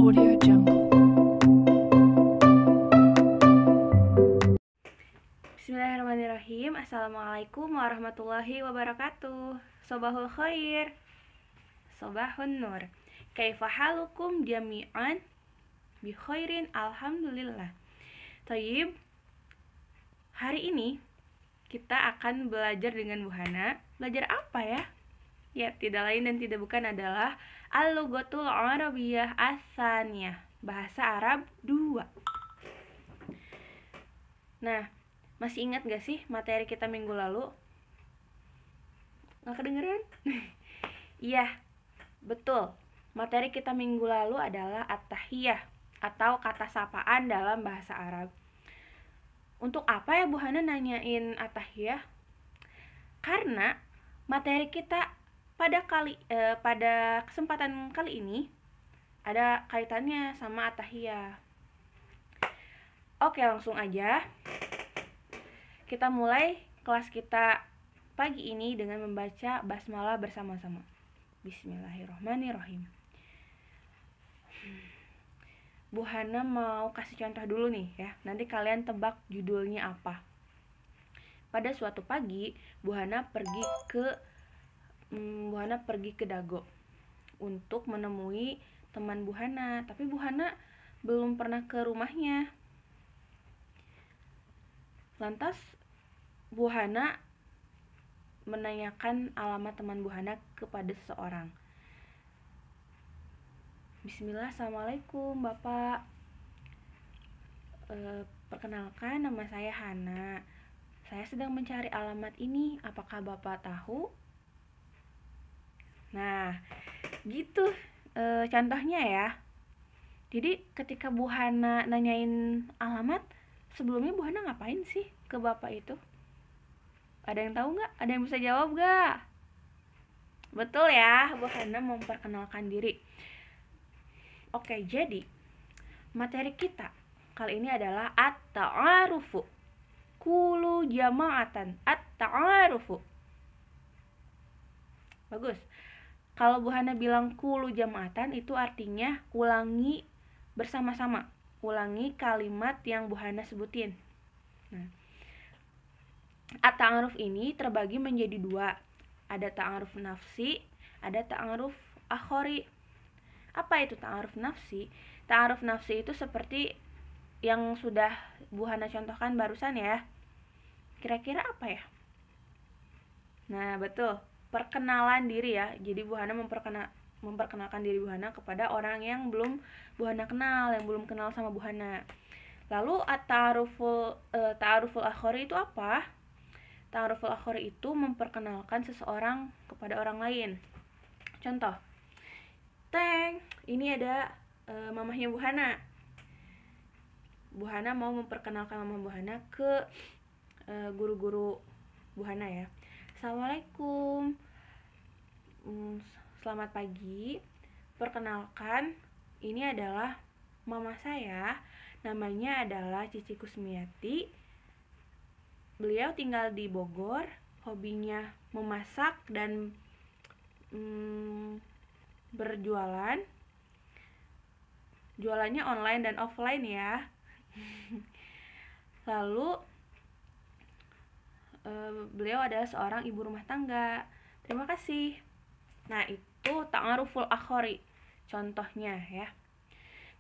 Audio Jungle. Bismillahirrahmanirrahim. Assalamualaikum warahmatullahi wabarakatuh. Sobahul khair, sobahun nur. Kaifa halukum jami'an? Bi khairin alhamdulillah. Thayyib. Hari ini kita akan belajar dengan Bu Hana. Belajar apa ya? Ya, tidak lain dan tidak bukan adalah Al-Lughatul Arabiyyah Ats-Tsaniyah, bahasa Arab 2. Nah, masih ingat gak sih materi kita minggu lalu? Nggak kedengeran? Iya, betul. Materi kita minggu lalu adalah At-Tahiyyah atau kata sapaan dalam bahasa Arab. Untuk apa ya Bu Hana nanyain At-Tahiyyah? Karena materi kita pada kesempatan kali ini ada kaitannya sama At-Tahiyyah. Oke, langsung aja. Kita mulai kelas kita pagi ini dengan membaca basmalah bersama-sama. Bismillahirrahmanirrahim. Bu Hana mau kasih contoh dulu nih ya. Nanti kalian tebak judulnya apa. Pada suatu pagi, Bu Hana pergi ke Dago untuk menemui teman Bu Hana, tapi Bu Hana belum pernah ke rumahnya. Lantas Bu Hana menanyakan alamat teman Bu Hana kepada seseorang. Bismillah, assalamualaikum Bapak. Perkenalkan, nama saya Hana. Saya sedang mencari alamat ini. Apakah Bapak tahu? Nah, gitu contohnya ya. Jadi ketika Bu Hana nanyain alamat, sebelumnya Bu Hana ngapain sih ke Bapak itu? Ada yang tahu nggak? Ada yang bisa jawab nggak? Betul ya, Bu Hana memperkenalkan diri. Oke, jadi materi kita kali ini adalah at-ta'arufu. Kulu jama'atan at-ta'arufu. Bagus. Kalau Bu Hana bilang kulu jama'atan, itu artinya ulangi bersama-sama. Ulangi kalimat yang Bu Hana sebutin. Nah, at-ta'aruf ini terbagi menjadi dua. Ada ta'aruf nafsi, ada ta'aruf akhori. Apa itu ta'aruf nafsi? Ta'aruf nafsi itu seperti yang sudah Bu Hana contohkan barusan ya. Kira-kira apa ya? Nah, betul. Perkenalan diri ya. Jadi Bu Hana memperkenalkan diri Bu Hana kepada orang yang belum Bu Hana kenal, yang belum kenal sama Bu Hana. Lalu ta'aruful akhori itu apa? Ta'aruful akhori itu memperkenalkan seseorang kepada orang lain. Contoh, Teng, ini ada mamahnya Bu Hana. Bu Hana mau memperkenalkan mama Bu Hana ke guru-guru Bu Hana ya. Assalamualaikum, selamat pagi. Perkenalkan, ini adalah mama saya. Namanya adalah Cici Kusmiati. Beliau tinggal di Bogor. Hobinya memasak dan berjualan. Jualannya online dan offline ya. Lalu beliau adalah seorang ibu rumah tangga. Terima kasih. Nah, itu ta'aruful akhori contohnya ya.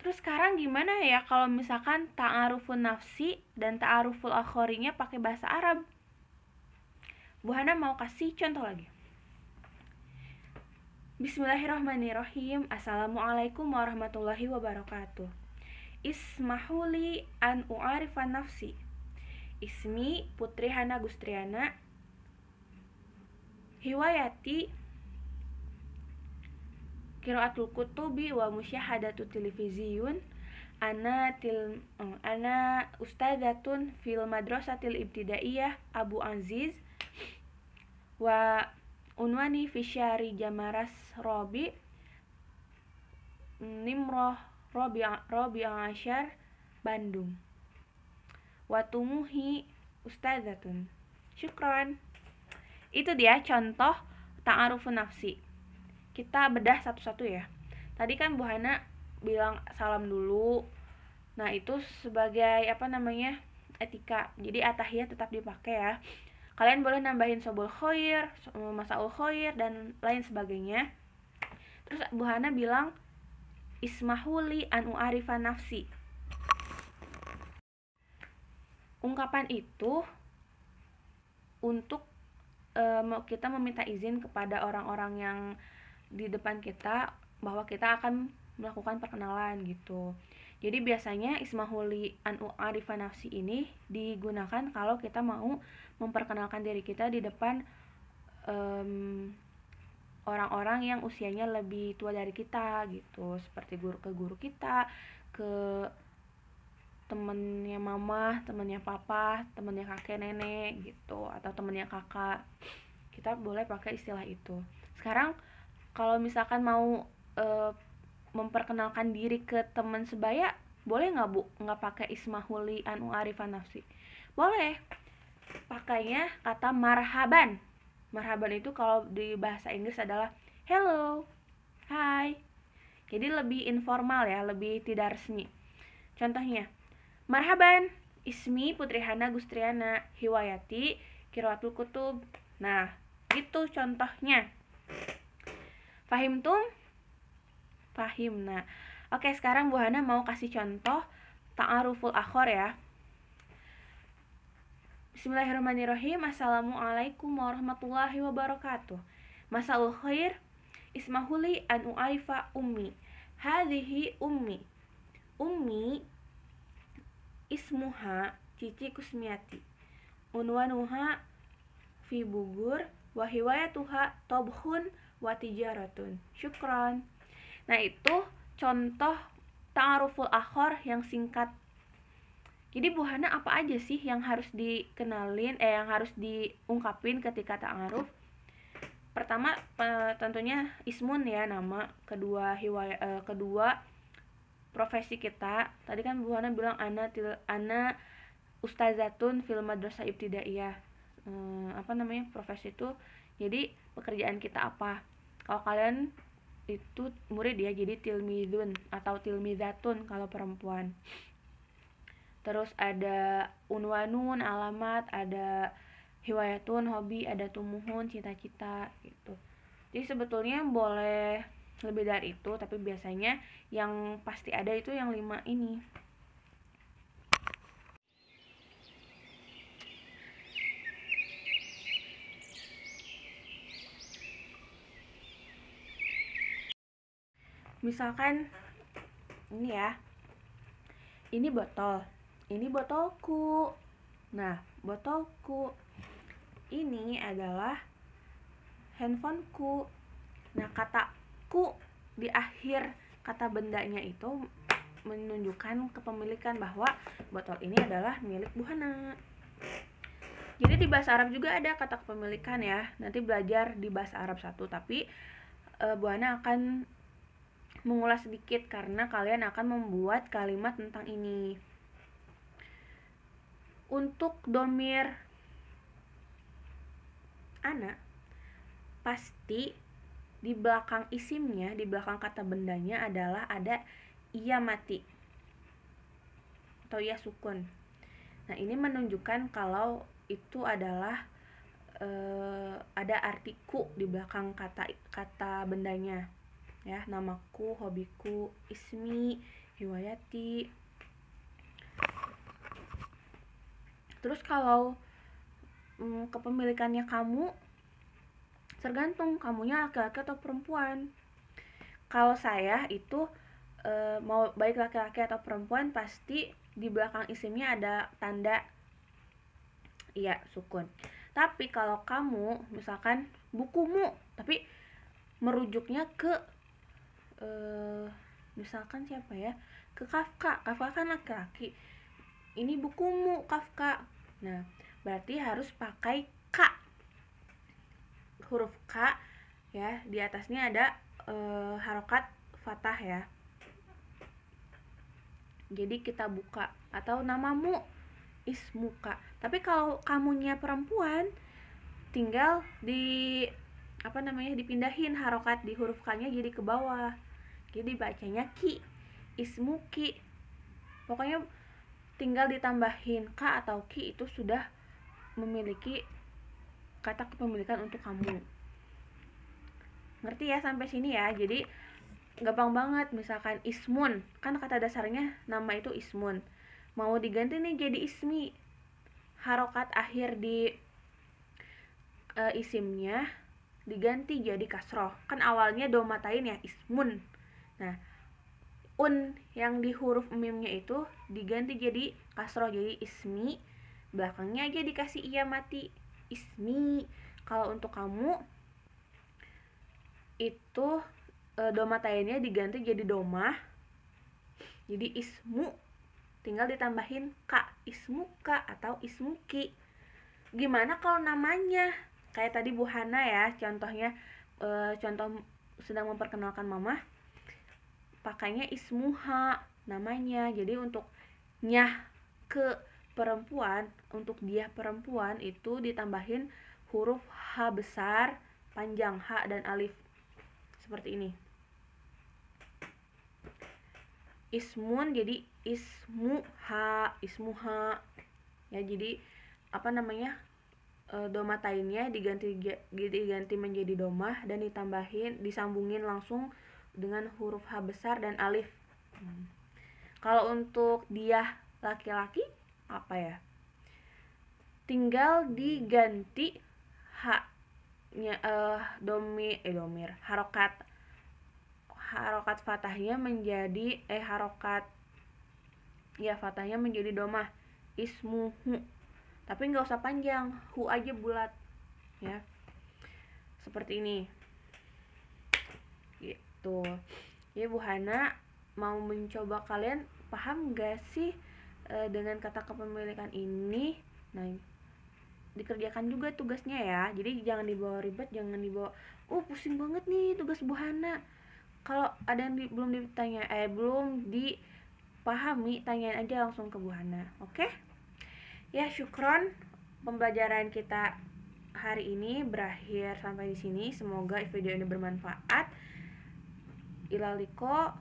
Terus sekarang gimana ya kalau misalkan ta'arufun nafsi dan ta'aruful akhorinya pakai bahasa Arab? Bu Hana mau kasih contoh lagi. Bismillahirrahmanirrahim. Assalamualaikum warahmatullahi wabarakatuh. Ismahuli an u'arifan nafsi. Ismi Putri Hana Gustriana. Hiwayati qiraatul kutubi wa musyahadatu televisiun. Ana ustadzatun fil madrasatil ibtidaiyah Abu Aziz wa unwani fi syari Jamaras Robi Nimroh Robi Asyar Bandung. Watumuhi ustadzatun. Syukron. Itu dia contoh ta'arufun nafsi. Kita bedah satu-satu ya. Tadi kan Bu Hana bilang salam dulu. Nah itu sebagai etika. Jadi atahiyat tetap dipakai ya. Kalian boleh nambahin sobul khoir, masaul khoir, dan lain sebagainya. Terus Bu Hana bilang ismahuli an u'arifa nafsi. Ungkapan itu untuk kita meminta izin kepada orang-orang yang di depan kita bahwa kita akan melakukan perkenalan gitu. Jadi biasanya ismahuli an u'arifa nafsi ini digunakan kalau kita mau memperkenalkan diri kita di depan orang-orang yang usianya lebih tua dari kita gitu, seperti guru kita, ke temennya mama, temennya papa, temennya kakek nenek gitu, atau temennya kakak. Kita boleh pakai istilah itu. Sekarang kalau misalkan mau memperkenalkan diri ke teman sebaya, boleh nggak Bu nggak pakai ismahuli anu arifan nafsi? Boleh, pakainya kata marhaban. Marhaban itu kalau di bahasa Inggris adalah hello, hi. Jadi lebih informal ya, lebih tidak resmi. Contohnya, marhaban, ismi Putri Hana Gustriana, hiwayati Qiraatul Kutub. Nah, itu contohnya. Fahim tum? Fahim. Nah, oke, sekarang Bu Hana mau kasih contoh ta'aruful akhor ya. Bismillahirrahmanirrahim. Assalamualaikum warahmatullahi wabarakatuh. Masaul khair. Ismahuli an u'arifa ummi. Hadhihi ummi. Ummi ismuha Cici Kusmiati. Unwanuha fi bugur wa hiwayatuha tobhun wa tijaratun. Syukran. Nah, itu contoh ta'aruful akhor yang singkat. Jadi Bu Hana apa aja sih yang harus dikenalin, yang harus diungkapin ketika ta'aruf? Pertama tentunya ismun ya, nama. Kedua kedua profesi kita. Tadi kan Bu Hana bilang ana ustazatun fil madrasah ibtidaiyah. Profesi itu jadi pekerjaan kita apa. Kalau kalian itu murid ya, jadi tilmidun atau tilmidatun kalau perempuan. Terus ada unwanun, alamat, ada hiwayatun, hobi, ada tumuhun, cita-cita gitu. Jadi sebetulnya boleh lebih dari itu, tapi biasanya yang pasti ada itu yang 5 ini. Misalkan ini ya, ini botol, ini botolku. Nah, botolku ini adalah handphoneku. Nah, kata ku di akhir kata bendanya itu menunjukkan kepemilikan bahwa botol ini adalah milik Bu Hana. Jadi di bahasa Arab juga ada kata kepemilikan ya. Nanti belajar di bahasa Arab 1, tapi Bu Hana akan mengulas sedikit karena kalian akan membuat kalimat tentang ini. Untuk domir ana, pasti di belakang isimnya, di belakang kata bendanya adalah ada iya mati atau iya sukun. Nah, ini menunjukkan kalau itu adalah ada arti ku di belakang kata bendanya ya, namaku, hobiku, ismi, hiwayati. Terus kalau kepemilikannya kamu, tergantung kamunya laki-laki atau perempuan. Kalau saya itu mau baik laki-laki atau perempuan, pasti di belakang isimnya ada tanda iya sukun. Tapi kalau kamu misalkan bukumu, tapi merujuknya ke misalkan siapa ya, ke Kafka. Kafka kan laki-laki, ini bukumu Kafka. Nah, berarti harus pakai K, huruf K ya, di atasnya ada harokat fathah ya. Jadi kita buka. Atau namamu ismuka. Tapi kalau kamunya perempuan, tinggal dipindahin harokat di huruf K-nya jadi ke bawah. Jadi bacanya ki. ismuki. Pokoknya tinggal ditambahin ka atau ki, itu sudah memiliki kata kepemilikan untuk kamu. Ngerti ya sampai sini ya? Jadi gampang banget. Misalkan ismun, kan kata dasarnya nama itu ismun, mau diganti nih jadi ismi, harokat akhir di isimnya diganti jadi kasroh. Kan awalnya domatain ya, ismun. Nah, yang di huruf mimnya itu diganti jadi kasroh, jadi ismi, belakangnya aja dikasih iya mati, ismi. Kalau untuk kamu itu domatainnya diganti jadi domah, jadi ismu, tinggal ditambahin ka, ismuka atau ismuki. Gimana kalau namanya? Kayak tadi Bu Hana ya, contohnya contoh sedang memperkenalkan mama, pakainya ismuha namanya. Jadi untuk nyah ke perempuan, untuk dia perempuan itu ditambahin huruf H besar panjang, H dan alif, seperti ini. Ismun jadi ismuha, ismuha ya. Jadi apa namanya, domatainnya diganti menjadi domah dan disambungin langsung dengan huruf H besar dan alif. Kalau untuk dia laki-laki apa ya, tinggal diganti H-nya domir, harokat fathahnya menjadi fathahnya menjadi domah, ismuhu. Tapi nggak usah panjang, hu aja bulat ya, seperti ini gitu ya. Bu Hana mau mencoba, kalian paham gak sih dengan kata kepemilikan ini? Nah, dikerjakan juga tugasnya ya. Jadi jangan dibawa ribet, jangan dibawa pusing banget nih tugas Bu Hana. Kalau ada yang belum dipahami, tanyain aja langsung ke Bu Hana. Oke? Ya, syukron, pembelajaran kita hari ini berakhir sampai di sini. Semoga video ini bermanfaat. Ilaliko.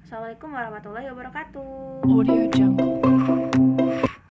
Assalamualaikum warahmatullahi wabarakatuh. Audio Jungle.